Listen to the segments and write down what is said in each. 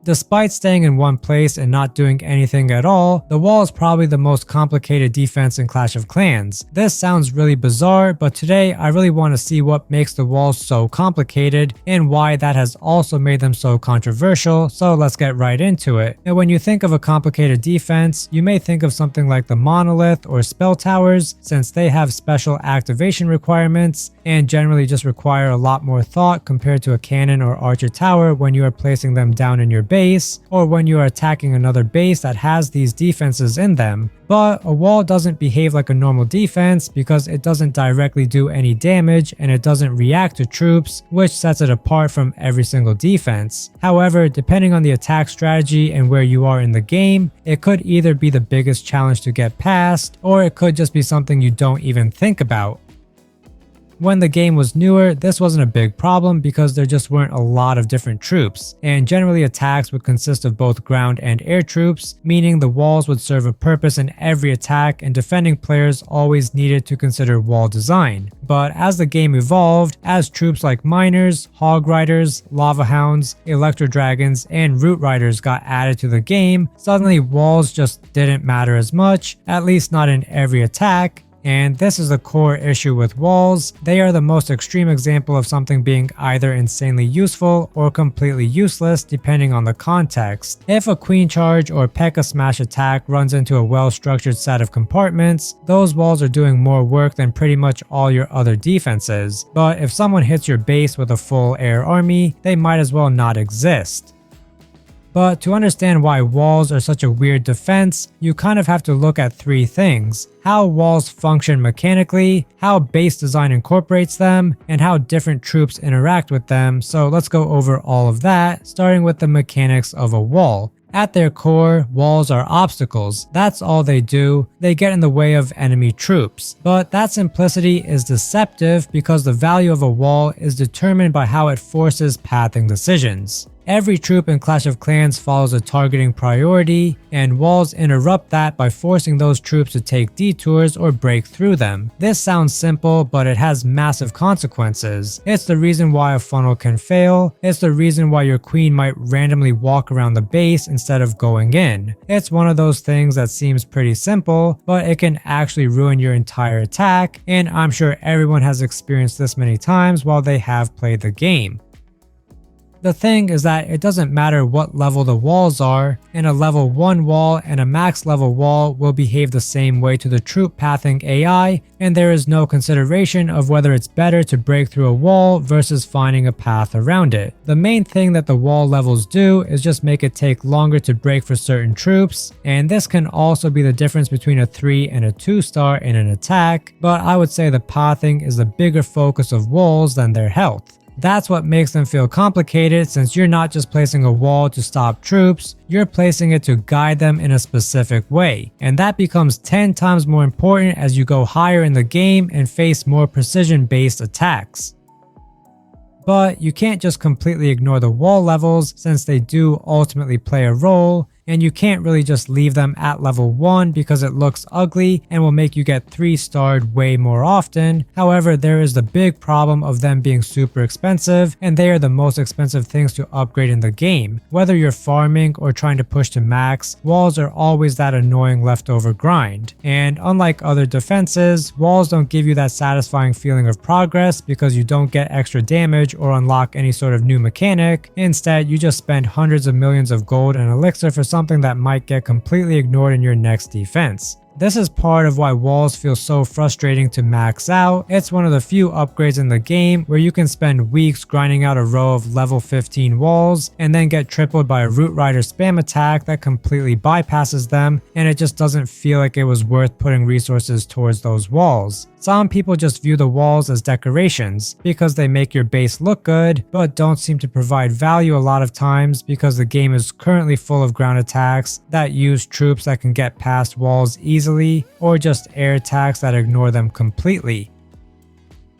Despite staying in one place and not doing anything at all, the wall is probably the most complicated defense in Clash of Clans. This sounds really bizarre, but today I really want to see what makes the walls so complicated and why that has also made them so controversial, so let's get right into it. Now when you think of a complicated defense, you may think of something like the Monolith or Spell Towers, since they have special activation requirements and generally just require a lot more thought compared to a cannon or archer tower when you are placing them down in your base, or when you are attacking another base that has these defenses in them. But a wall doesn't behave like a normal defense because it doesn't directly do any damage and it doesn't react to troops, which sets it apart from every single defense. However, depending on the attack strategy and where you are in the game, it could either be the biggest challenge to get past, or it could just be something you don't even think about. When the game was newer, this wasn't a big problem because there just weren't a lot of different troops, and generally attacks would consist of both ground and air troops, meaning the walls would serve a purpose in every attack and defending players always needed to consider wall design. But as the game evolved, as troops like miners, hog riders, lava hounds, electro dragons, and root riders got added to the game, suddenly walls just didn't matter as much, at least not in every attack. And this is the core issue with walls. They are the most extreme example of something being either insanely useful or completely useless depending on the context. If a queen charge or P.E.K.K.A smash attack runs into a well-structured set of compartments, those walls are doing more work than pretty much all your other defenses. But if someone hits your base with a full air army, they might as well not exist. But to understand why walls are such a weird defense, you kind of have to look at three things: how walls function mechanically, how base design incorporates them, and how different troops interact with them. So let's go over all of that, starting with the mechanics of a wall. At their core, walls are obstacles. That's all they do. They get in the way of enemy troops. But that simplicity is deceptive because the value of a wall is determined by how it forces pathing decisions. Every troop in Clash of Clans follows a targeting priority, and walls interrupt that by forcing those troops to take detours or break through them. This sounds simple, but it has massive consequences. It's the reason why a funnel can fail. It's the reason why your queen might randomly walk around the base instead of going in. It's one of those things that seems pretty simple, but it can actually ruin your entire attack, and I'm sure everyone has experienced this many times while they have played the game. The thing is that it doesn't matter what level the walls are, and a level 1 wall and a max level wall will behave the same way to the troop pathing AI, and there is no consideration of whether it's better to break through a wall versus finding a path around it. The main thing that the wall levels do is just make it take longer to break for certain troops, and this can also be the difference between a 3 and a 2 star in an attack, but I would say the pathing is the bigger focus of walls than their health. That's what makes them feel complicated, since you're not just placing a wall to stop troops, you're placing it to guide them in a specific way. And that becomes 10 times more important as you go higher in the game and face more precision-based attacks. But you can't just completely ignore the wall levels, since they do ultimately play a role, and you can't really just leave them at level 1 because it looks ugly and will make you get 3-starred way more often. However, there is the big problem of them being super expensive, and they are the most expensive things to upgrade in the game. Whether you're farming or trying to push to max, walls are always that annoying leftover grind. And unlike other defenses, walls don't give you that satisfying feeling of progress because you don't get extra damage or unlock any sort of new mechanic. Instead, you just spend hundreds of millions of gold and elixir for something that might get completely ignored in your next defense. This is part of why walls feel so frustrating to max out. It's one of the few upgrades in the game where you can spend weeks grinding out a row of level 15 walls and then get tripled by a root rider spam attack that completely bypasses them, and it just doesn't feel like it was worth putting resources towards those walls. Some people just view the walls as decorations because they make your base look good, but don't seem to provide value a lot of times because the game is currently full of ground attacks that use troops that can get past walls easily, or just air attacks that ignore them completely.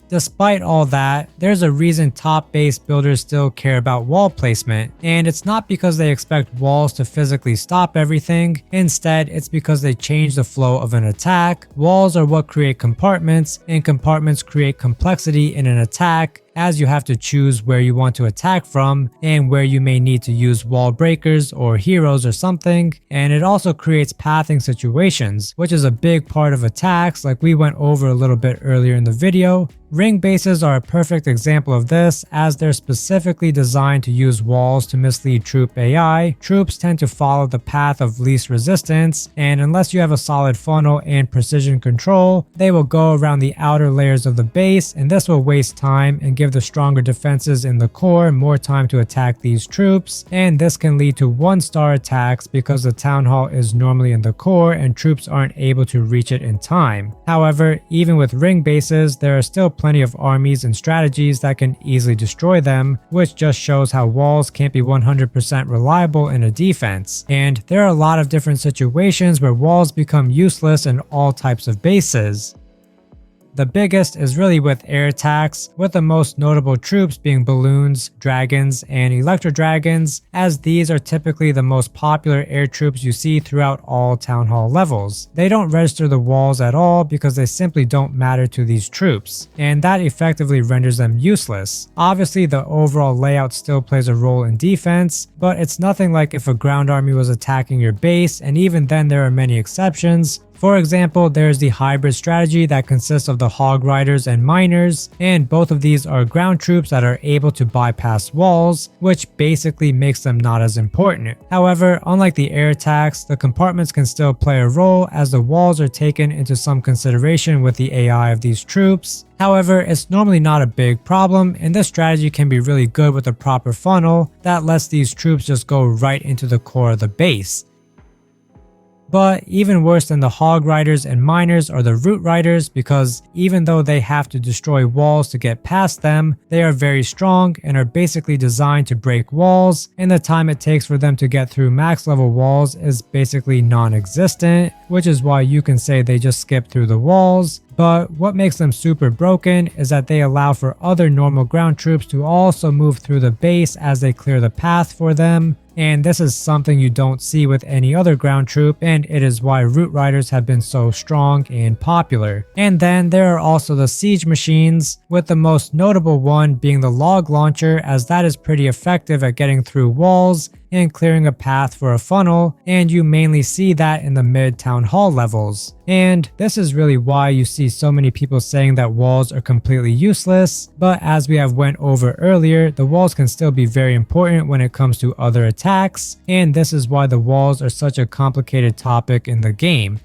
Despite all that, there's a reason top base builders still care about wall placement, and it's not because they expect walls to physically stop everything. Instead, it's because they change the flow of an attack. Walls are what create compartments, and compartments create complexity in an attack, as you have to choose where you want to attack from and where you may need to use wall breakers or heroes or something, and it also creates pathing situations, which is a big part of attacks like we went over a little bit earlier in the video. Ring bases are a perfect example of this, as they're specifically designed to use walls to mislead troop AI. Troops tend to follow the path of least resistance, and unless you have a solid funnel and precision control, they will go around the outer layers of the base, and this will waste time and give the stronger defenses in the core more time to attack these troops, and this can lead to 1-star attacks because the town hall is normally in the core and troops aren't able to reach it in time. However, even with ring bases, there are still plenty of armies and strategies that can easily destroy them, which just shows how walls can't be 100% reliable in a defense. And there are a lot of different situations where walls become useless in all types of bases. The biggest is really with air attacks, with the most notable troops being balloons, dragons, and electro dragons, as these are typically the most popular air troops you see throughout all town hall levels. They don't register the walls at all because they simply don't matter to these troops, and that effectively renders them useless. Obviously, the overall layout still plays a role in defense, but it's nothing like if a ground army was attacking your base, and even then there are many exceptions. For example, there's the hybrid strategy that consists of the hog riders and miners, and both of these are ground troops that are able to bypass walls, which basically makes them not as important. However, unlike the air attacks, the compartments can still play a role as the walls are taken into some consideration with the AI of these troops. However, it's normally not a big problem, and this strategy can be really good with a proper funnel that lets these troops just go right into the core of the base. But even worse than the hog riders and miners are the root riders, because even though they have to destroy walls to get past them, they are very strong and are basically designed to break walls, and the time it takes for them to get through max level walls is basically non-existent, which is why you can say they just skip through the walls. But what makes them super broken is that they allow for other normal ground troops to also move through the base as they clear the path for them. And this is something you don't see with any other ground troop, and it is why root riders have been so strong and popular. And then there are also the siege machines, with the most notable one being the log launcher, as that is pretty effective at getting through walls and clearing a path for a funnel, and you mainly see that in the mid town hall levels. And this is really why you see so many people saying that walls are completely useless, but as we have went over earlier, the walls can still be very important when it comes to other attacks, and this is why the walls are such a complicated topic in the game.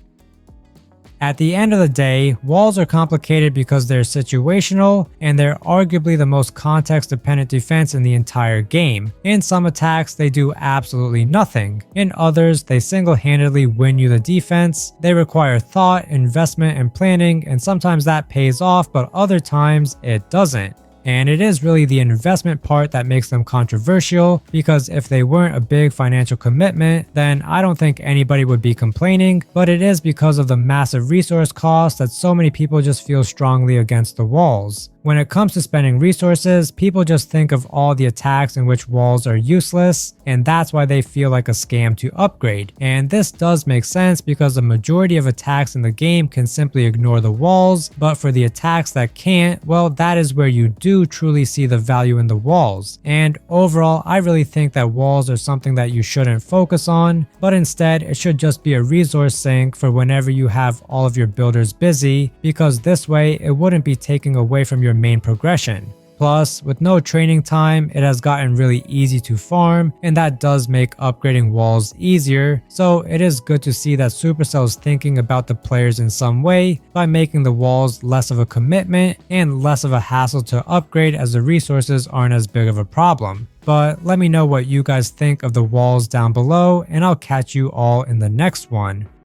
At the end of the day, walls are complicated because they're situational, and they're arguably the most context-dependent defense in the entire game. In some attacks, they do absolutely nothing. In others, they single-handedly win you the defense. They require thought, investment, and planning, and sometimes that pays off, but other times it doesn't. And it is really the investment part that makes them controversial, because if they weren't a big financial commitment, then I don't think anybody would be complaining, but it is because of the massive resource cost that so many people just feel strongly against the walls. When it comes to spending resources, people just think of all the attacks in which walls are useless, and that's why they feel like a scam to upgrade. And this does make sense because the majority of attacks in the game can simply ignore the walls, but for the attacks that can't, well, that is where you do truly see the value in the walls. And overall, I really think that walls are something that you shouldn't focus on, but instead it should just be a resource sink for whenever you have all of your builders busy, because this way it wouldn't be taking away from your main progression. Plus, with no training time, it has gotten really easy to farm, and that does make upgrading walls easier, so it is good to see that Supercell is thinking about the players in some way by making the walls less of a commitment and less of a hassle to upgrade, as the resources aren't as big of a problem. But let me know what you guys think of the walls down below, and I'll catch you all in the next one.